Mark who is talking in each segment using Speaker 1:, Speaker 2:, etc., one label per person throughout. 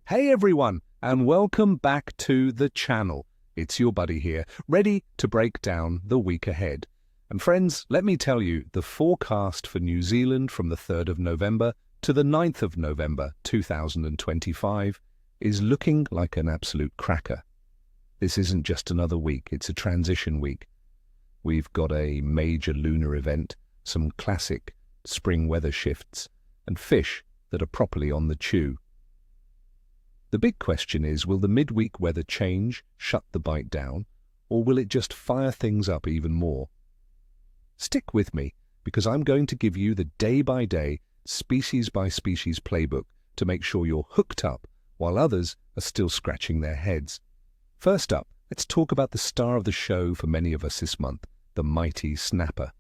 Speaker 1: Hey everyone, and welcome back to the channel. It's your buddy here, ready to break down the week ahead. And friends, let me tell you, the forecast for New Zealand from the 3rd of November to the 9th of November 2025 is looking like an absolute cracker. This isn't just another week, it's a transition week. We've got a major lunar event, some classic spring weather shifts, and fish that are properly on the chew. The big question is, will the midweek weather change, shut the bite down, or will it just fire things up even more? Stick with me, because I'm going to give you the day-by-day, species-by-species playbook to make sure you're hooked up while others are still scratching their heads. First up, let's talk about the star of the show for many of us this month, the mighty snapper.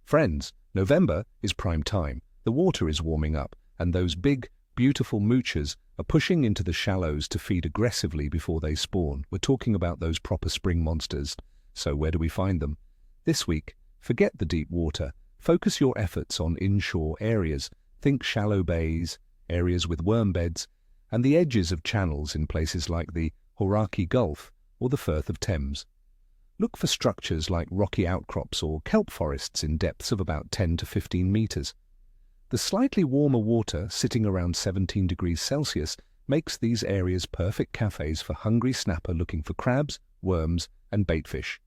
Speaker 1: Friends, November is prime time. The water is warming up, and those big, beautiful moochers are pushing into the shallows to feed aggressively before they spawn. We're talking about those proper spring monsters. So where do we find them? This week, forget the deep water. Focus your efforts on inshore areas. Think shallow bays, areas with worm beds, and the edges of channels in places like the Hauraki Gulf or the Firth of Thames. Look for structures like rocky outcrops or kelp forests in depths of about 10 to 15 meters. The slightly warmer water, sitting around 17 degrees Celsius, makes these areas perfect cafes for hungry snapper looking for crabs, worms, and baitfish.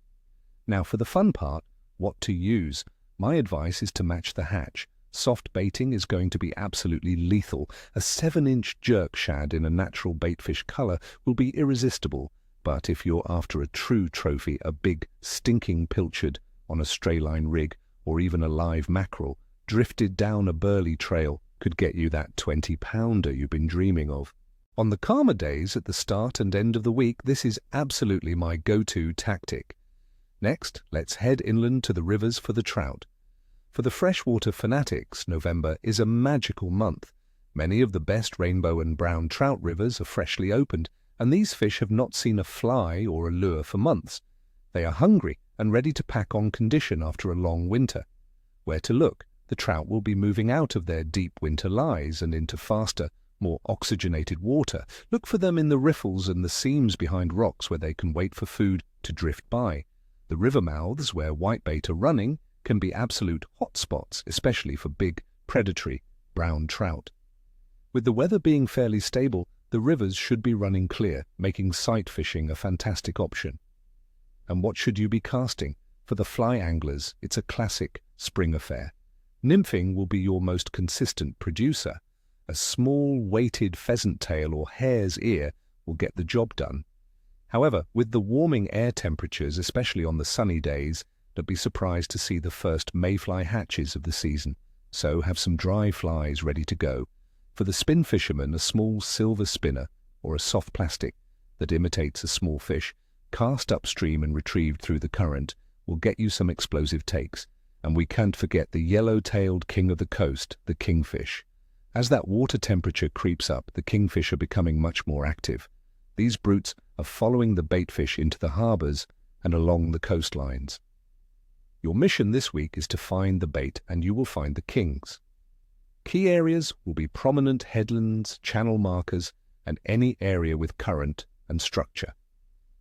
Speaker 1: Now for the fun part, what to use. My advice is to match the hatch. Soft baiting is going to be absolutely lethal. A 7-inch jerk shad in a natural baitfish color will be irresistible. But if you're after a true trophy, a big, stinking pilchard on a strayline rig, or even a live mackerel, drifted down a burley trail could get you that 20-pounder you've been dreaming of. On the calmer days at the start and end of the week, this is absolutely my go-to tactic. Next, let's head inland to the rivers for the trout. For the freshwater fanatics, November is a magical month. Many of the best rainbow and brown trout rivers are freshly opened, and these fish have not seen a fly or a lure for months. They are hungry and ready to pack on condition after a long winter. Where to look? The trout will be moving out of their deep winter lies and into faster, more oxygenated water. Look for them in the riffles and the seams behind rocks where they can wait for food to drift by. The river mouths where whitebait are running can be absolute hotspots, especially for big, predatory brown trout. With the weather being fairly stable, the rivers should be running clear, making sight fishing a fantastic option. And what should you be casting? For the fly anglers, it's a classic spring affair. Nymphing will be your most consistent producer. A small, weighted pheasant tail or hare's ear will get the job done. However, with the warming air temperatures, especially on the sunny days, don't be surprised to see the first mayfly hatches of the season. So have some dry flies ready to go. For the spin fisherman, a small silver spinner or a soft plastic that imitates a small fish, cast upstream and retrieved through the current, will get you some explosive takes. And we can't forget the yellow-tailed king of the coast, the kingfish. As that water temperature creeps up, the kingfish are becoming much more active. These brutes are following the baitfish into the harbors and along the coastlines. Your mission this week is to find the bait, and you will find the kings. Key areas will be prominent headlands, channel markers, and any area with current and structure.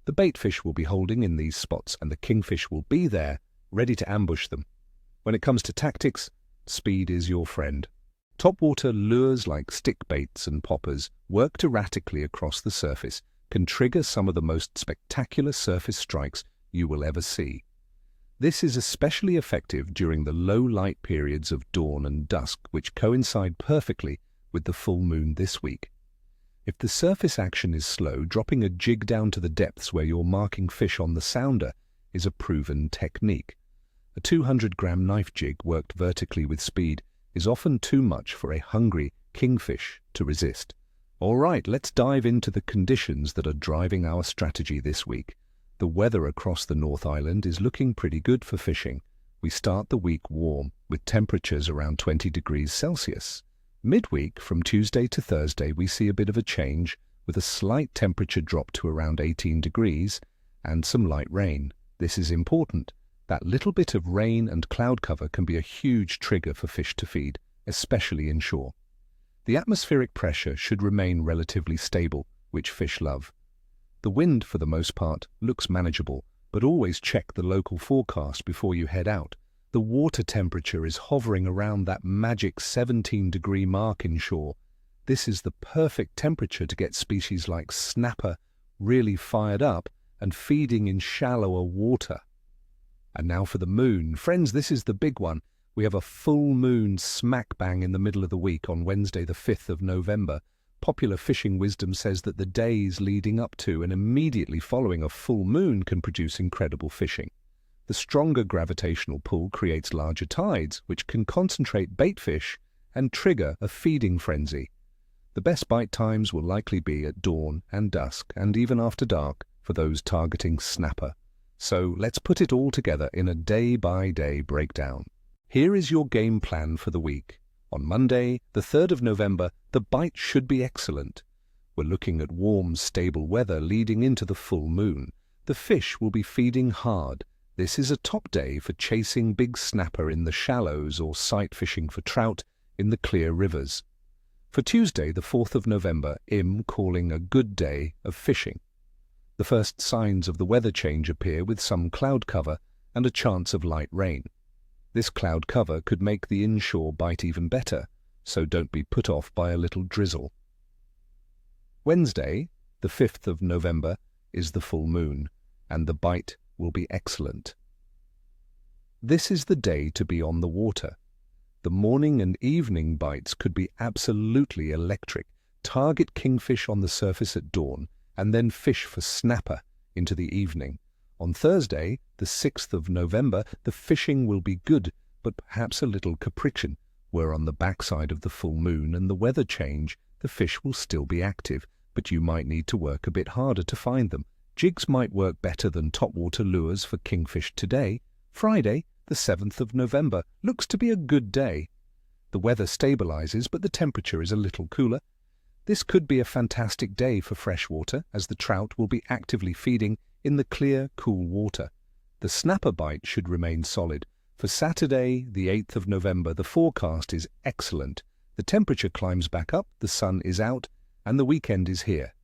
Speaker 1: The baitfish will be holding in these spots, and the kingfish will be there, ready to ambush them. When it comes to tactics, speed is your friend. Topwater lures like stick baits and poppers, worked erratically across the surface, can trigger some of the most spectacular surface strikes you will ever see. This is especially effective during the low light periods of dawn and dusk, which coincide perfectly with the full moon this week. If the surface action is slow, dropping a jig down to the depths where you're marking fish on the sounder is a proven technique. A 200-gram knife jig worked vertically with speed is often too much for a hungry kingfish to resist. All right, let's dive into the conditions that are driving our strategy this week. The weather across the North Island is looking pretty good for fishing. We start the week warm, with temperatures around 20 degrees Celsius. Midweek, from Tuesday to Thursday, we see a bit of a change, with a slight temperature drop to around 18 degrees and some light rain. This is important. That little bit of rain and cloud cover can be a huge trigger for fish to feed, especially inshore. The atmospheric pressure should remain relatively stable, which fish love. The wind, for the most part, looks manageable, but always check the local forecast before you head out. The water temperature is hovering around that magic 17-degree mark inshore. This is the perfect temperature to get species like snapper really fired up and feeding in shallower water. And now for the moon. Friends, this is the big one. We have a full moon smack bang in the middle of the week on Wednesday the 5th of November. Popular fishing wisdom says that the days leading up to and immediately following a full moon can produce incredible fishing. The stronger gravitational pull creates larger tides, which can concentrate bait fish and trigger a feeding frenzy. The best bite times will likely be at dawn and dusk and even after dark for those targeting snapper. So let's put it all together in a day-by-day breakdown. Here is your game plan for the week. On Monday, the 3rd of November, the bite should be excellent. We're looking at warm, stable weather leading into the full moon. The fish will be feeding hard. This is a top day for chasing big snapper in the shallows or sight fishing for trout in the clear rivers. For Tuesday, the 4th of November, I'm calling a good day of fishing. The first signs of the weather change appear with some cloud cover and a chance of light rain. This cloud cover could make the inshore bite even better, so don't be put off by a little drizzle. Wednesday, the 5th of November, is the full moon, and the bite will be excellent. This is the day to be on the water. The morning and evening bites could be absolutely electric. Target kingfish on the surface at dawn, and then fish for snapper into the evening. On Thursday, the 6th of November, the fishing will be good, but perhaps a little capricious. We're on the backside of the full moon and the weather change. The fish will still be active, but you might need to work a bit harder to find them. Jigs might work better than topwater lures for kingfish today. Friday, the 7th of November, looks to be a good day. The weather stabilizes, but the temperature is a little cooler. This could be a fantastic day for freshwater, as the trout will be actively feeding in the clear, cool water. The snapper bite should remain solid. For Saturday, the 8th of November, the forecast is excellent. The temperature climbs back up, the sun is out, and the weekend is here.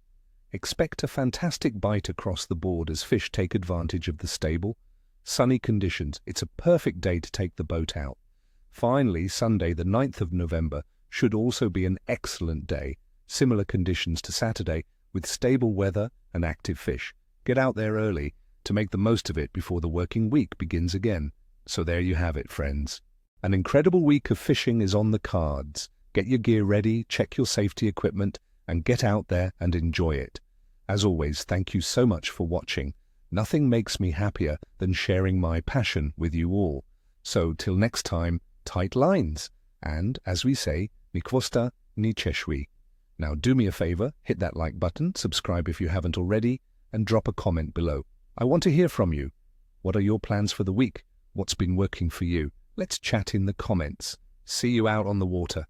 Speaker 1: Expect a fantastic bite across the board as fish take advantage of the stable, sunny conditions. It's a perfect day to take the boat out. Finally, Sunday, the 9th of November, should also be an excellent day. Similar conditions to Saturday, with stable weather and active fish. Get out there early to make the most of it before the working week begins again. So there you have it, friends. An incredible week of fishing is on the cards. Get your gear ready, check your safety equipment, and get out there and enjoy it. As always, thank you so much for watching. Nothing makes me happier than sharing my passion with you all. So till next time, tight lines. And, as we say, ni kwosta, ni cheshwi. Now do me a favor, hit that like button, subscribe if you haven't already, and drop a comment below. I want to hear from you. What are your plans for the week? What's been working for you? Let's chat in the comments. See you out on the water.